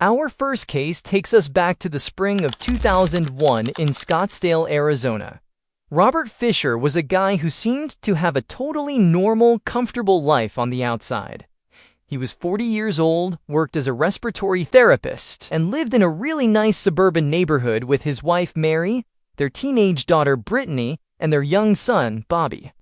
Our first case takes us back to the spring of 2001 in Scottsdale, Arizona. Robert Fiser was a guy who seemed to have a totally normal, comfortable life on the outside. He was 40 years old, worked as a respiratory therapist, and lived in a really nice suburban neighborhood with his wife Mary, their teenage daughter Brittany, and their young son Bobby.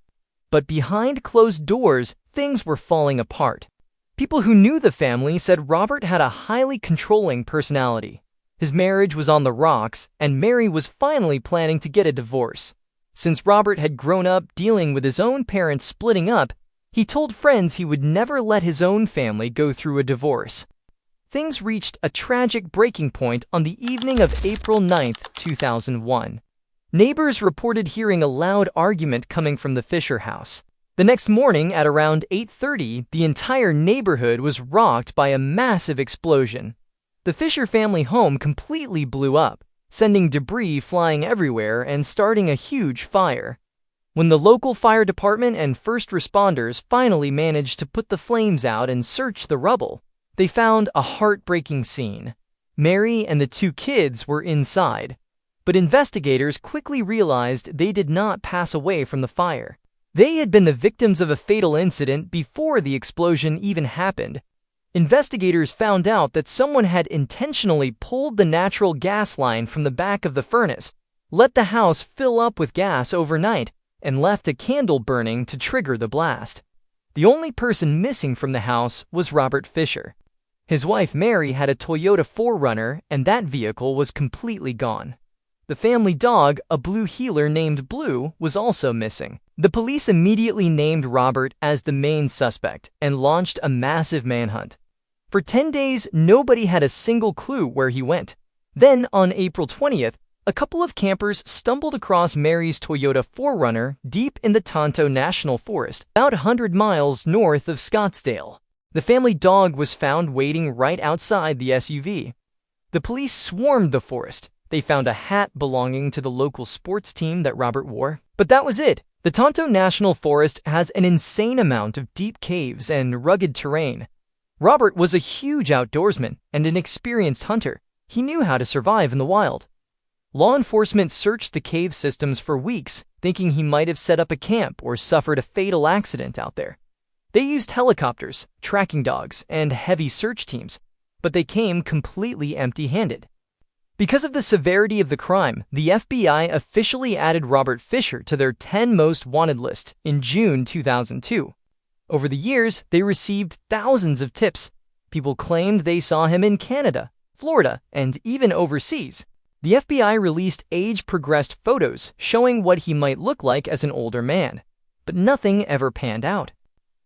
But behind closed doors, things were falling apart. People who knew the family said Robert had a highly controlling personality. His marriage was on the rocks, and Mary was finally planning to get a divorce. Since Robert had grown up dealing with his own parents splitting up, he told friends he would never let his own family go through a divorce. Things reached a tragic breaking point on the evening of April 9, 2001. Neighbors reported hearing a loud argument coming from the Fiser house. The next morning at around 8:30, the entire neighborhood was rocked by a massive explosion. The Fiser family home completely blew up, sending debris flying everywhere and starting a huge fire. When the local fire department and first responders finally managed to put the flames out and search the rubble, they found a heartbreaking scene. Mary and the two kids were inside, but investigators quickly realized they did not pass away from the fire. They had been the victims of a fatal incident before the explosion even happened. Investigators found out that someone had intentionally pulled the natural gas line from the back of the furnace, let the house fill up with gas overnight, and left a candle burning to trigger the blast. The only person missing from the house was Robert Fiser. His wife Mary had a Toyota 4Runner, and that vehicle was completely gone. The family dog, a blue heeler named Blue, was also missing. The police immediately named Robert as the main suspect and launched a massive manhunt. For 10 days, nobody had a single clue where he went. Then, on April 20th, a couple of campers stumbled across Mary's Toyota 4Runner deep in the Tonto National Forest, about 100 miles north of Scottsdale. The family dog was found waiting right outside the SUV. The police swarmed the forest. They found a hat belonging to the local sports team that Robert wore. But that was it. The Tonto National Forest has an insane amount of deep caves and rugged terrain. Robert was a huge outdoorsman and an experienced hunter. He knew how to survive in the wild. Law enforcement searched the cave systems for weeks, thinking he might have set up a camp or suffered a fatal accident out there. They used helicopters, tracking dogs, and heavy search teams, but they came completely empty-handed. Because of the severity of the crime, the FBI officially added Robert Fiser to their 10 most wanted list in June 2002. Over the years, they received thousands of tips. People claimed they saw him in Canada, Florida, and even overseas. The FBI released age-progressed photos showing what he might look like as an older man, but nothing ever panned out.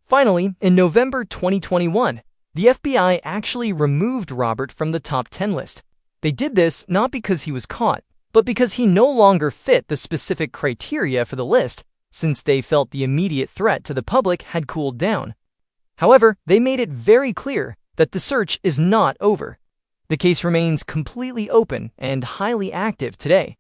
Finally, in November 2021, the FBI actually removed Robert from the top 10 list. They did this not because he was caught, but because he no longer fit the specific criteria for the list, since they felt the immediate threat to the public had cooled down. However, they made it very clear that the search is not over. The case remains completely open and highly active today.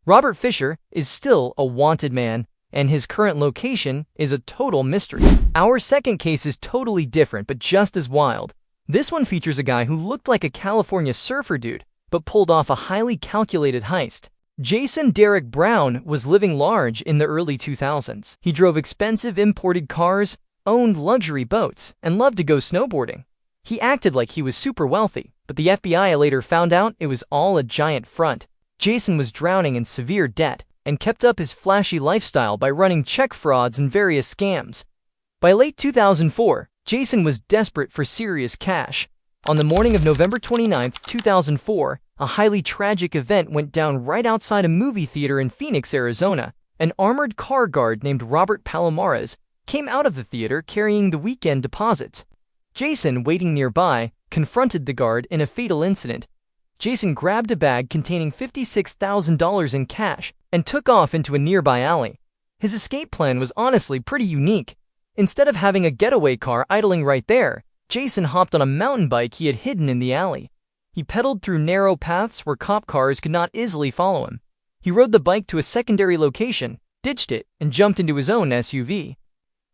Robert Fiser is still a wanted man, and his current location is a total mystery. Our second case is totally different, but just as wild. This one features a guy who looked like a California surfer dude, but pulled off a highly calculated heist. Jason Derek Brown was living large in the early 2000s. He drove expensive imported cars, owned luxury boats, and loved to go snowboarding. He acted like he was super wealthy, but the FBI later found out it was all a giant front. Jason was drowning in severe debt and kept up his flashy lifestyle by running check frauds and various scams. By late 2004, Jason was desperate for serious cash. On the morning of November 29, 2004, a highly tragic event went down right outside a movie theater in Phoenix, Arizona. An armored car guard named Robert Palomares came out of the theater carrying the weekend deposits. Jason, waiting nearby, confronted the guard in a fatal incident. Jason grabbed a bag containing $56,000 in cash and took off into a nearby alley. His escape plan was honestly pretty unique. Instead of having a getaway car idling right there, Jason hopped on a mountain bike he had hidden in the alley. He pedaled through narrow paths where cop cars could not easily follow him. He rode the bike to a secondary location, ditched it, and jumped into his own SUV.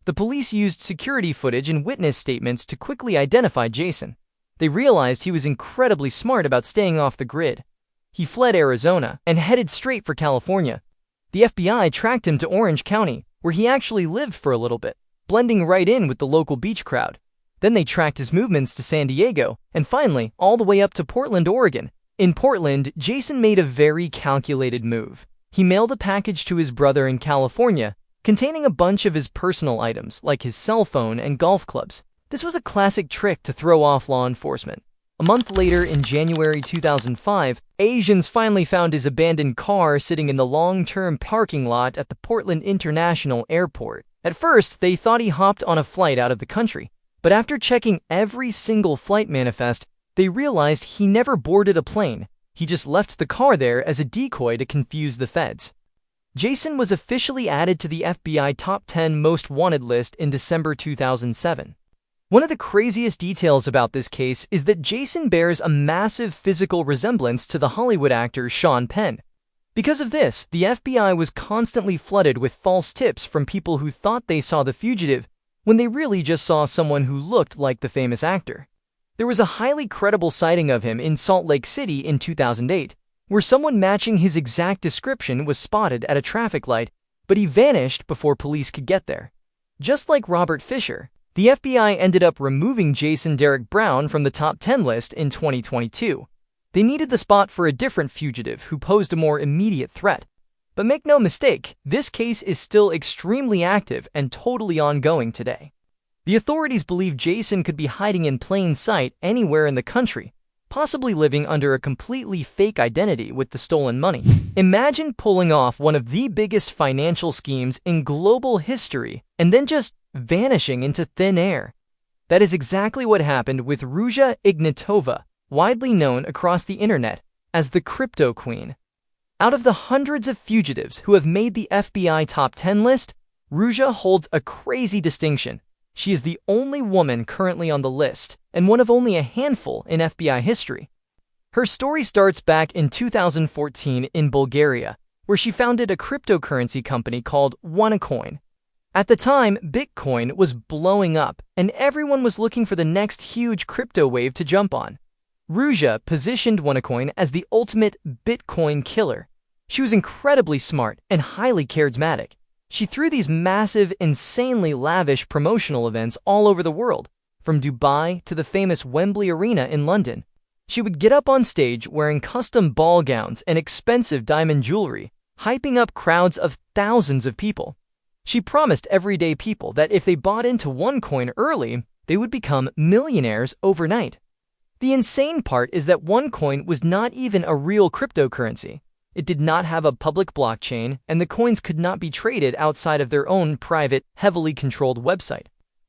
The police used security footage and witness statements to quickly identify Jason. They realized he was incredibly smart about staying off the grid. He fled Arizona and headed straight for California. The FBI tracked him to Orange County, where he actually lived for a little bit, blending right in with the local beach crowd. Then they tracked his movements to San Diego, and finally, all the way up to Portland, Oregon. In Portland, Jason made a very calculated move. He mailed a package to his brother in California, containing a bunch of his personal items, like his cell phone and golf clubs. This was a classic trick to throw off law enforcement. A month later, in January 2005, agents finally found his abandoned car sitting in the long-term parking lot at the Portland International Airport. At first, they thought he hopped on a flight out of the country, but after checking every single flight manifest, they realized he never boarded a plane. He just left the car there as a decoy to confuse the feds. Jason was officially added to the FBI Top 10 Most Wanted list in December 2007. One of the craziest details about this case is that Jason bears a massive physical resemblance to the Hollywood actor Sean Penn. Because of this, the FBI was constantly flooded with false tips from people who thought they saw the fugitive when they really just saw someone who looked like the famous actor. There was a highly credible sighting of him in Salt Lake City in 2008, where someone matching his exact description was spotted at a traffic light, but he vanished before police could get there. Just like Robert Fiser, the FBI ended up removing Jason Derek Brown from the top 10 list in 2022. They needed the spot for a different fugitive who posed a more immediate threat. But make no mistake, this case is still extremely active and totally ongoing today. The authorities believe Jason could be hiding in plain sight anywhere in the country, possibly living under a completely fake identity with the stolen money. Imagine pulling off one of the biggest financial schemes in global history and then just vanishing into thin air. That is exactly what happened with Ruja Ignatova, widely known across the internet as the Crypto Queen. Out of the hundreds of fugitives who have made the FBI Top 10 list, Ruja holds a crazy distinction. She is the only woman currently on the list, and one of only a handful in FBI history. Her story starts back in 2014 in Bulgaria, where she founded a cryptocurrency company called OneCoin. At the time, Bitcoin was blowing up, and everyone was looking for the next huge crypto wave to jump on. Ruja positioned OneCoin as the ultimate Bitcoin killer. She was incredibly smart and highly charismatic. She threw these massive, insanely lavish promotional events all over the world, from Dubai to the famous Wembley Arena in London. She would get up on stage wearing custom ball gowns and expensive diamond jewelry, hyping up crowds of thousands of people. She promised everyday people that if they bought into OneCoin early, they would become millionaires overnight. The insane part is that OneCoin was not even a real cryptocurrency. It did not have a public blockchain, and the coins could not be traded outside of their own private, heavily controlled website.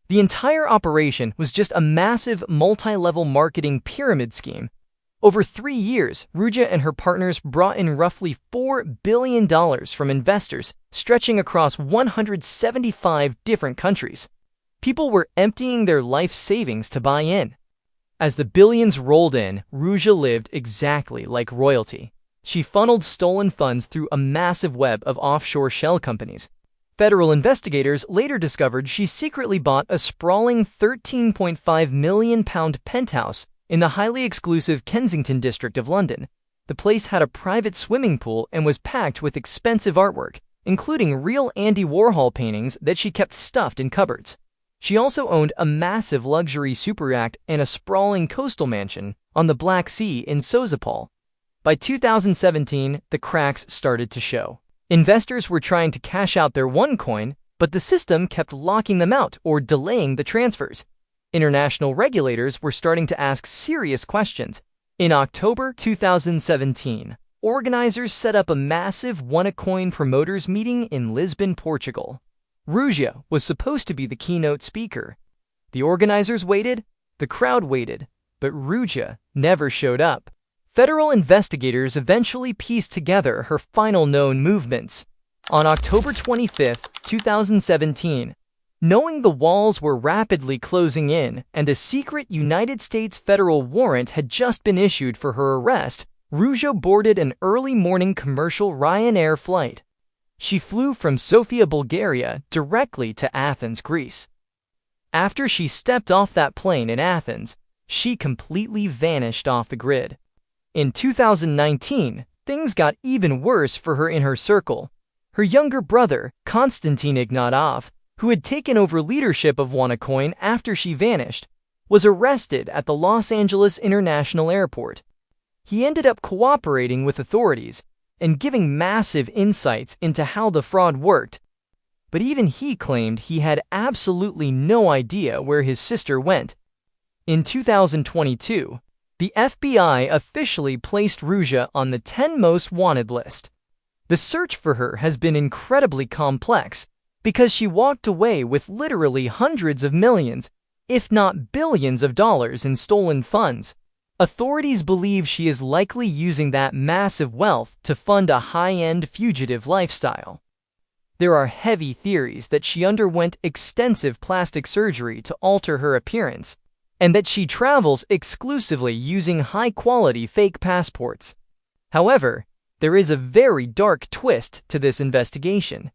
The entire operation was just a massive multi-level marketing pyramid scheme. Over 3 years, Ruja and her partners brought in roughly $4 billion from investors, stretching across 175 different countries. People were emptying their life savings to buy in. As the billions rolled in, Ruja lived exactly like royalty. She funneled stolen funds through a massive web of offshore shell companies. Federal investigators later discovered she secretly bought a sprawling £13.5 million penthouse in the highly exclusive Kensington district of London. The place had a private swimming pool and was packed with expensive artwork, including real Andy Warhol paintings that she kept stuffed in cupboards. She also owned a massive luxury super yacht and a sprawling coastal mansion on the Black Sea in Sozopol. By 2017, the cracks started to show. Investors were trying to cash out their OneCoin, but the system kept locking them out or delaying the transfers. International regulators were starting to ask serious questions. In October 2017, organizers set up a massive OneCoin promoters meeting in Lisbon, Portugal. Ruja was supposed to be the keynote speaker. The organizers waited, the crowd waited, but Ruja never showed up. Federal investigators eventually pieced together her final known movements. On October 25, 2017, knowing the walls were rapidly closing in and a secret United States federal warrant had just been issued for her arrest, Ruja boarded an early morning commercial Ryanair flight. She flew from Sofia, Bulgaria, directly to Athens, Greece. After she stepped off that plane in Athens, she completely vanished off the grid. In 2019, things got even worse for her in her circle. Her younger brother, Konstantin Ignatov, who had taken over leadership of WannaCoin after she vanished, was arrested at the Los Angeles International Airport. He ended up cooperating with authorities and giving massive insights into how the fraud worked, but even he claimed he had absolutely no idea where his sister went. In 2022, the FBI officially placed Ruja on the 10 most wanted list. The search for her has been incredibly complex because she walked away with literally hundreds of millions, if not billions of dollars in stolen funds. Authorities believe she is likely using that massive wealth to fund a high-end fugitive lifestyle. There are heavy theories that she underwent extensive plastic surgery to alter her appearance, and that she travels exclusively using high-quality fake passports. However, there is a very dark twist to this investigation.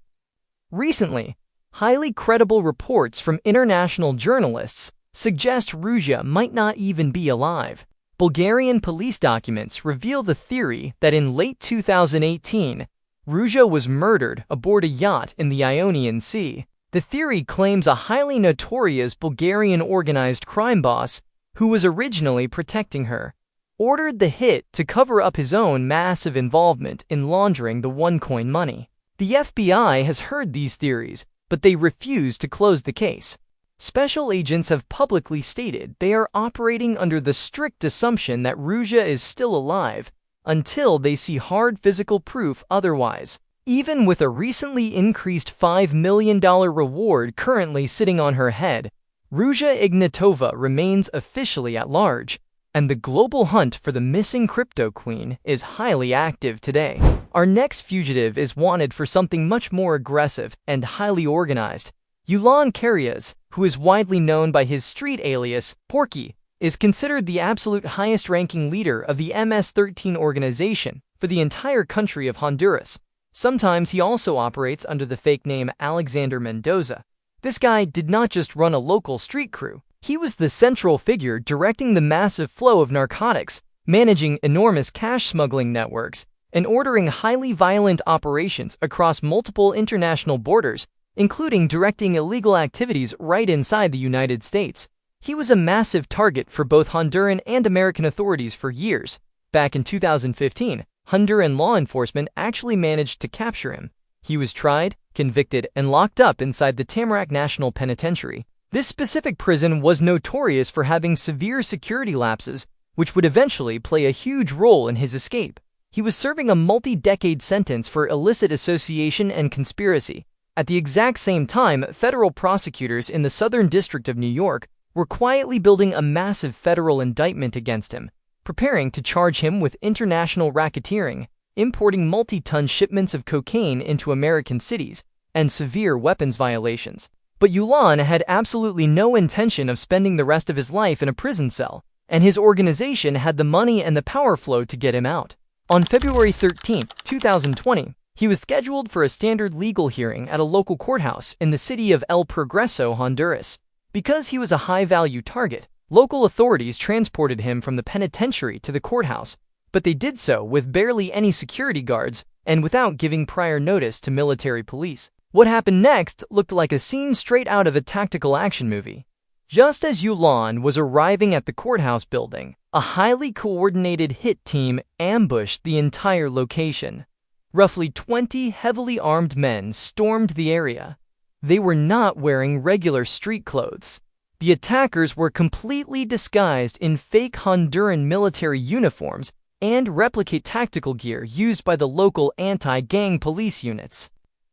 Recently, highly credible reports from international journalists suggest Ruja might not even be alive. Bulgarian police documents reveal the theory that in late 2018, Ruja was murdered aboard a yacht in the Ionian Sea. The theory claims a highly notorious Bulgarian organized crime boss, who was originally protecting her, ordered the hit to cover up his own massive involvement in laundering the OneCoin money. The FBI has heard these theories, but they refuse to close the case. Special agents have publicly stated they are operating under the strict assumption that Ruja is still alive until they see hard physical proof otherwise. Even with a recently increased $5 million reward currently sitting on her head, Ruja Ignatova remains officially at large, and the global hunt for the missing crypto queen is highly active today. Our next fugitive is wanted for something much more aggressive and highly organized. Yulan Karyas, who is widely known by his street alias, Porky, is considered the absolute highest-ranking leader of the MS-13 organization for the entire country of Honduras. Sometimes he also operates under the fake name Alexander Mendoza. This guy did not just run a local street crew. He was the central figure directing the massive flow of narcotics, managing enormous cash smuggling networks, and ordering highly violent operations across multiple international borders, including directing illegal activities right inside the United States. He was a massive target for both Honduran and American authorities for years. Back in 2015, Honduran law enforcement actually managed to capture him. He was tried, convicted, and locked up inside the Tamarack National Penitentiary. This specific prison was notorious for having severe security lapses, which would eventually play a huge role in his escape. He was serving a multi-decade sentence for illicit association and conspiracy. At the exact same time, federal prosecutors in the Southern District of New York were quietly building a massive federal indictment against him, preparing to charge him with international racketeering, importing multi-ton shipments of cocaine into American cities, and severe weapons violations. But Yulan had absolutely no intention of spending the rest of his life in a prison cell, and his organization had the money and the power flow to get him out. On February 13, 2020, he was scheduled for a standard legal hearing at a local courthouse in the city of El Progreso, Honduras. Because he was a high-value target, local authorities transported him from the penitentiary to the courthouse, but they did so with barely any security guards and without giving prior notice to military police. What happened next looked like a scene straight out of a tactical action movie. Just as Yulan was arriving at the courthouse building, a highly coordinated hit team ambushed the entire location. Roughly 20 heavily armed men stormed the area. They were not wearing regular street clothes. The attackers were completely disguised in fake Honduran military uniforms and replicate tactical gear used by the local anti-gang police units.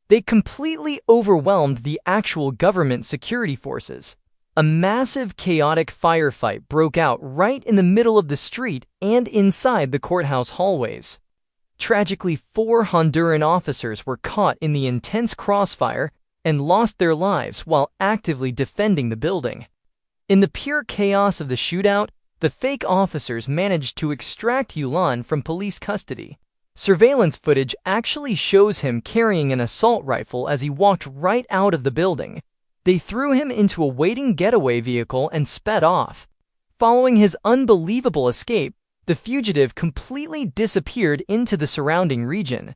They completely overwhelmed the actual government security forces. A massive chaotic firefight broke out right in the middle of the street and inside the courthouse hallways. Tragically, 4 Honduran officers were caught in the intense crossfire and lost their lives while actively defending the building. In the pure chaos of the shootout, the fake officers managed to extract Yulan from police custody. Surveillance footage actually shows him carrying an assault rifle as he walked right out of the building. They threw him into a waiting getaway vehicle and sped off. Following his unbelievable escape, the fugitive completely disappeared into the surrounding region.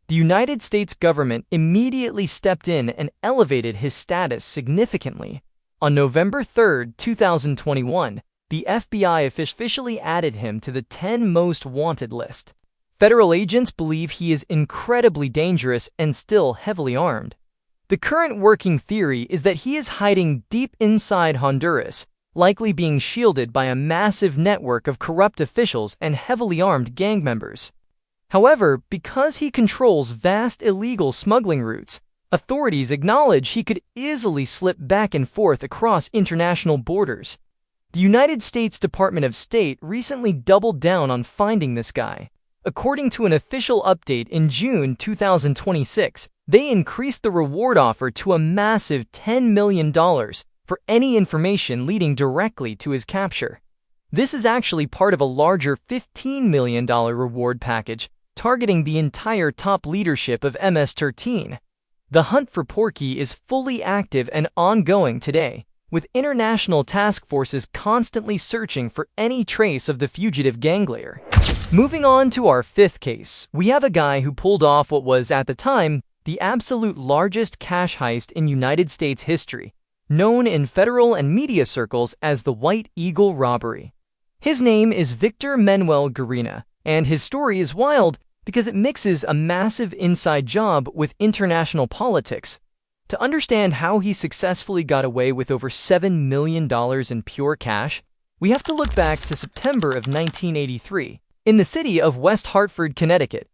The United States government immediately stepped in and elevated his status significantly. On November 3, 2021, the FBI officially added him to the 10 most wanted list. Federal agents believe he is incredibly dangerous and still heavily armed. The current working theory is that he is hiding deep inside Honduras, likely being shielded by a massive network of corrupt officials and heavily armed gang members. However, because he controls vast illegal smuggling routes, authorities acknowledge he could easily slip back and forth across international borders. The United States Department of State recently doubled down on finding this guy. According to an official update in June 2026, they increased the reward offer to a massive $10 million for any information leading directly to his capture. This is actually part of a larger $15 million reward package targeting the entire top leadership of MS-13. The hunt for Porky is fully active and ongoing today, with international task forces constantly searching for any trace of the fugitive gangster. Moving on to our fifth case, we have a guy who pulled off what was, at the time, the absolute largest cash heist in United States history, known in federal and media circles as the White Eagle robbery. His name is Victor Manuel Garina, and his story is wild because it mixes a massive inside job with international politics. To understand how he successfully got away with over $7 million in pure cash, we have to look back to September of 1983, in the city of West Hartford, Connecticut.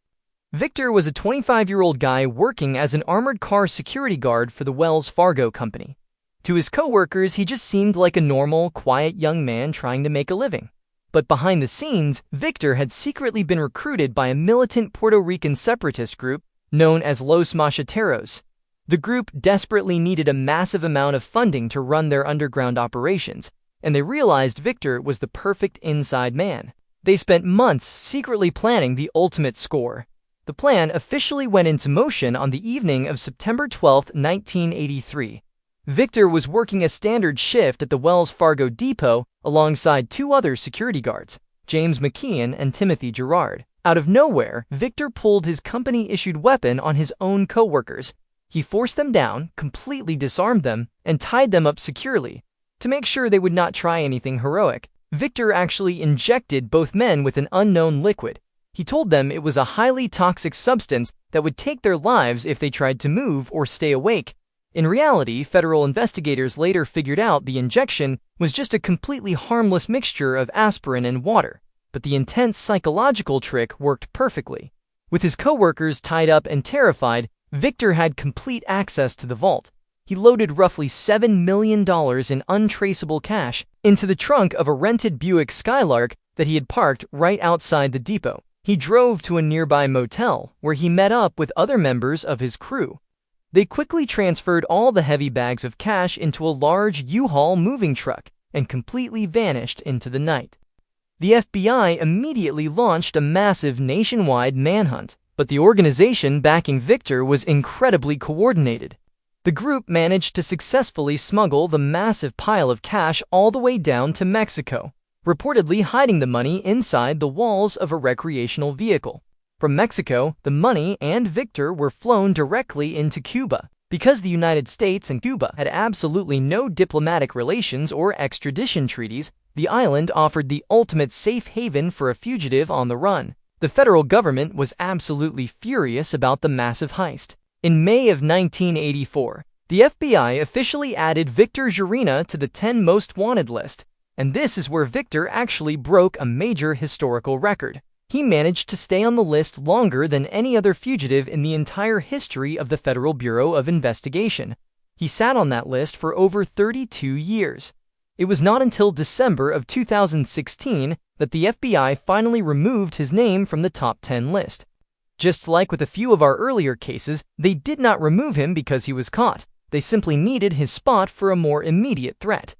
Victor was a 25-year-old guy working as an armored car security guard for the Wells Fargo company. To his coworkers, he just seemed like a normal, quiet young man trying to make a living. But behind the scenes, Victor had secretly been recruited by a militant Puerto Rican separatist group known as Los Macheteros. The group desperately needed a massive amount of funding to run their underground operations, and they realized Victor was the perfect inside man. They spent months secretly planning the ultimate score. The plan officially went into motion on the evening of September 12, 1983. Victor was working a standard shift at the Wells Fargo depot alongside two other security guards, James McKeon and Timothy Gerard. Out of nowhere, Victor pulled his company-issued weapon on his own coworkers. He forced them down, completely disarmed them, and tied them up securely. To make sure they would not try anything heroic, Victor actually injected both men with an unknown liquid. He told them it was a highly toxic substance that would take their lives if they tried to move or stay awake. In reality, federal investigators later figured out the injection was just a completely harmless mixture of aspirin and water, but the intense psychological trick worked perfectly. With his coworkers tied up and terrified, Victor had complete access to the vault. He loaded roughly $7 million in untraceable cash into the trunk of a rented Buick Skylark that he had parked right outside the depot. He drove to a nearby motel, where he met up with other members of his crew. They quickly transferred all the heavy bags of cash into a large U-Haul moving truck and completely vanished into the night. The FBI immediately launched a massive nationwide manhunt, but the organization backing Victor was incredibly coordinated. The group managed to successfully smuggle the massive pile of cash all the way down to Mexico, reportedly hiding the money inside the walls of a recreational vehicle. From Mexico, the money and Victor were flown directly into Cuba. Because the United States and Cuba had absolutely no diplomatic relations or extradition treaties, the island offered the ultimate safe haven for a fugitive on the run. The federal government was absolutely furious about the massive heist. In May of 1984, the FBI officially added Victor Garina to the 10 most wanted list, and this is where Victor actually broke a major historical record. He managed to stay on the list longer than any other fugitive in the entire history of the Federal Bureau of Investigation. He sat on that list for over 32 years. It was not until December of 2016 that the FBI finally removed his name from the top 10 list. Just like with a few of our earlier cases, they did not remove him because he was caught. They simply needed his spot for a more immediate threat.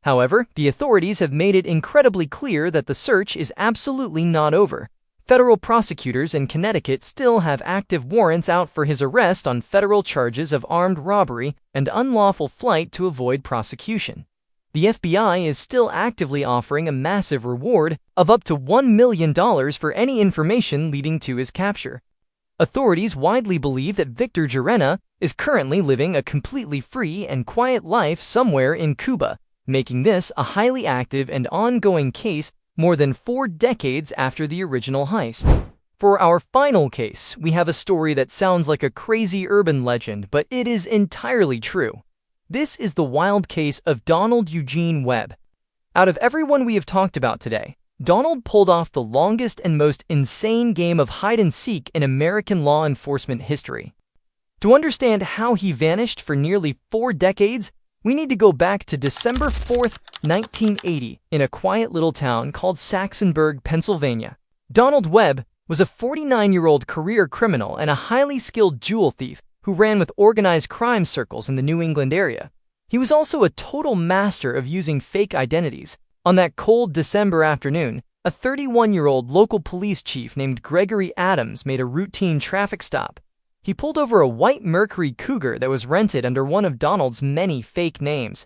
However, the authorities have made it incredibly clear that the search is absolutely not over. Federal prosecutors in Connecticut still have active warrants out for his arrest on federal charges of armed robbery and unlawful flight to avoid prosecution. The FBI is still actively offering a massive reward of up to $1 million for any information leading to his capture. Authorities widely believe that Victor Gerena is currently living a completely free and quiet life somewhere in Cuba, making this a highly active and ongoing case more than 4 decades after the original heist. For our final case, we have a story that sounds like a crazy urban legend, but it is entirely true. This is the wild case of Donald Eugene Webb. Out of everyone we have talked about today, Donald pulled off the longest and most insane game of hide-and-seek in American law enforcement history. To understand how he vanished for nearly 4 decades, we need to go back to December 4th, 1980, in a quiet little town called Saxonburg, Pennsylvania. Donald Webb was a 49-year-old career criminal and a highly skilled jewel thief who ran with organized crime circles in the New England area. He was also a total master of using fake identities. On that cold December afternoon, a 31-year-old local police chief named Gregory Adams made a routine traffic stop. He pulled over a white Mercury Cougar that was rented under one of Donald's many fake names.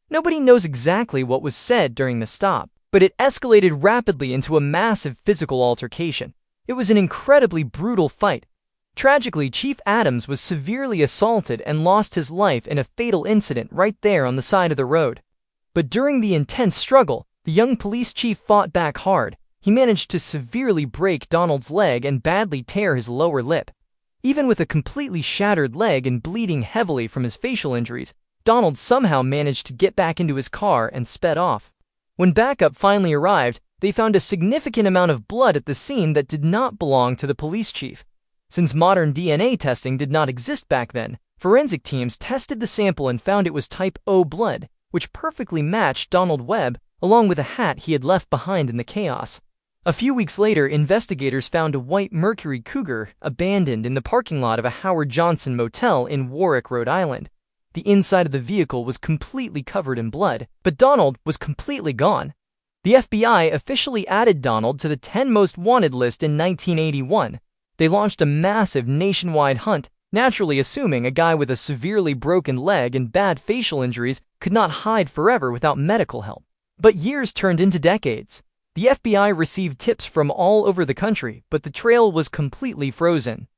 Nobody knows exactly what was said during the stop, but it escalated rapidly into a massive physical altercation. It was an incredibly brutal fight. Tragically, Chief Adams was severely assaulted and lost his life in a fatal incident right there on the side of the road. But during the intense struggle, the young police chief fought back hard. He managed to severely break Donald's leg and badly tear his lower lip. Even with a completely shattered leg and bleeding heavily from his facial injuries, Donald somehow managed to get back into his car and sped off. When backup finally arrived, they found a significant amount of blood at the scene that did not belong to the police chief. Since modern DNA testing did not exist back then, forensic teams tested the sample and found it was type O blood, which perfectly matched Donald Webb along with a hat he had left behind in the chaos. A few weeks later, investigators found a white Mercury Cougar abandoned in the parking lot of a Howard Johnson motel in Warwick, Rhode Island. The inside of the vehicle was completely covered in blood, but Donald was completely gone. The FBI officially added Donald to the 10 most wanted list in 1981. They launched a massive nationwide hunt, naturally assuming a guy with a severely broken leg and bad facial injuries could not hide forever without medical help. But years turned into decades. The FBI received tips from all over the country, but the trail was completely frozen.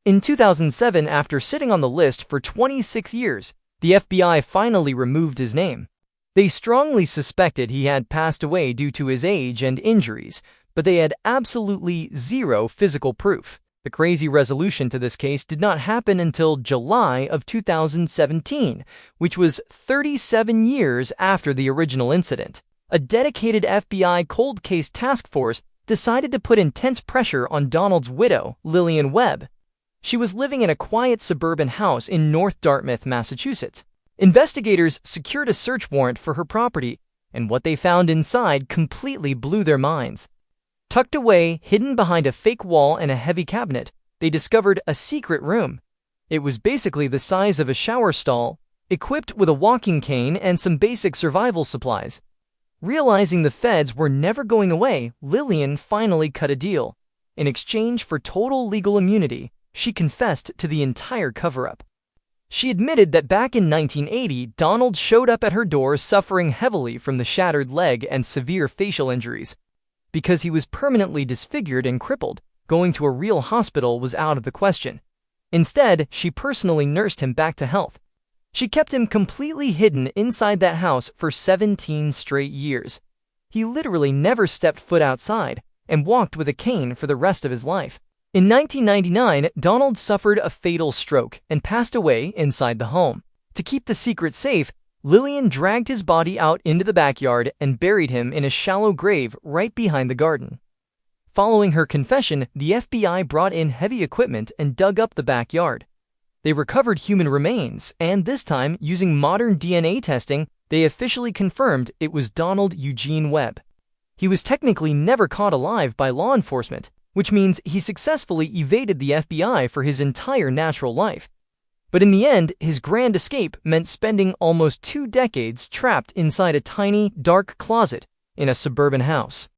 In 2007, after sitting on the list for 26 years, the FBI finally removed his name. They strongly suspected he had passed away due to his age and injuries, but they had absolutely zero physical proof. The crazy resolution to this case did not happen until July of 2017, which was 37 years after the original incident. A dedicated FBI cold case task force decided to put intense pressure on Donald's widow, Lillian Webb. She was living in a quiet suburban house in North Dartmouth, Massachusetts. Investigators secured a search warrant for her property, and what they found inside completely blew their minds. Tucked away, hidden behind a fake wall and a heavy cabinet, they discovered a secret room. It was basically the size of a shower stall, equipped with a walking cane and some basic survival supplies. Realizing the feds were never going away, Lillian finally cut a deal. In exchange for total legal immunity, she confessed to the entire cover-up. She admitted that back in 1980, Donald showed up at her door suffering heavily from the shattered leg and severe facial injuries. Because he was permanently disfigured and crippled, going to a real hospital was out of the question. Instead, she personally nursed him back to health. She kept him completely hidden inside that house for 17 straight years. He literally never stepped foot outside and walked with a cane for the rest of his life. In 1999, Donald suffered a fatal stroke and passed away inside the home. To keep the secret safe, Lillian dragged his body out into the backyard and buried him in a shallow grave right behind the garden. Following her confession, the FBI brought in heavy equipment and dug up the backyard. They recovered human remains, and this time, using modern DNA testing, they officially confirmed it was Donald Eugene Webb. He was technically never caught alive by law enforcement, which means he successfully evaded the FBI for his entire natural life. But in the end, his grand escape meant spending almost 2 decades trapped inside a tiny, dark closet in a suburban house.